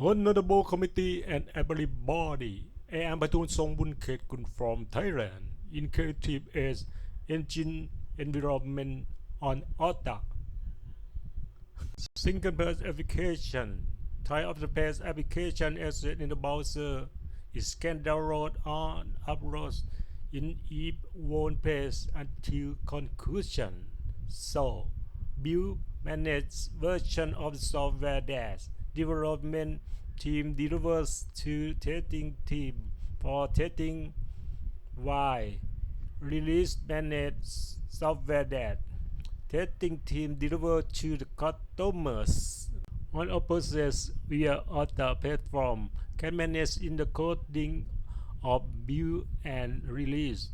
Honorable Committee and everybody แอมประทุนทรงบุญเขตกุล from Thailand Initiative as Engine Environment on OTA Single Page Application Type of the page application asset in the browser is can download on upload in each one page until conclusion. So, build manage version of the software that development team delivers to testing team for testing while release manage software that testing team deliver to the customers on a process via other platform can manage in the coding of build and release.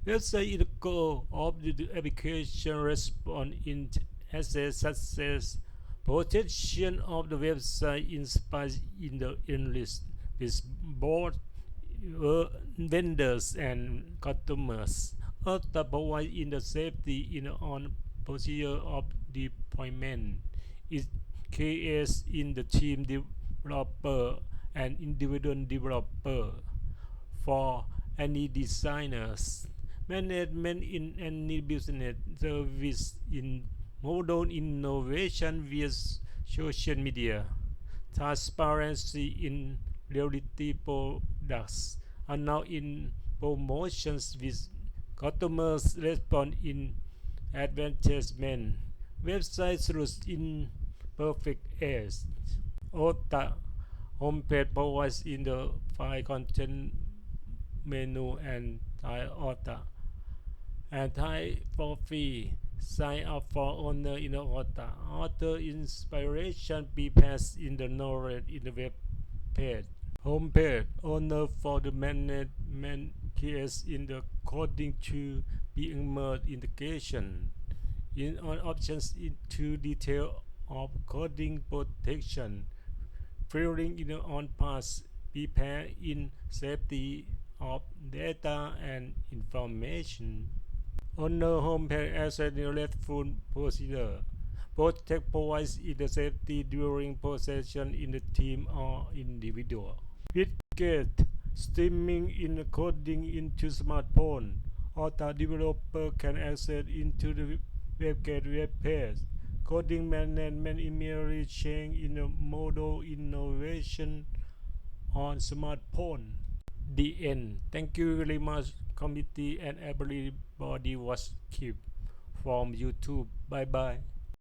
Website is the goal of the application response in assets such as protection of the website inspired in the endless with both vendors and customers. Also provide in the safety in on procedure of deployment. It creates in the team developer and individual developer for any designers. Management in any business service in modern innovation via social media. Transparency in reality products are now in promotions with customers response in advertisement. Website solution in perfect as OTA homepage provides in the file content menu and Thai OTA and Thai for free. Sign up for owner in the OTA. Author inspiration be passed in the knowledge in the web page. Homepage owner for the management creates in the coding to be immersed integration. In on options into detail of coding protection. Filling in the on pass prepare in safety of data and information. Owner homepage as a full procedure. Protect provides in the safety during possession in the team or individual. Widget streaming in the coding into smartphone. OTA developer can access into the WebKit web page. Coding management immediately change in the model innovation on smartphone. The end. Thank you very much, committee and everybody was keep from YouTube. Bye bye.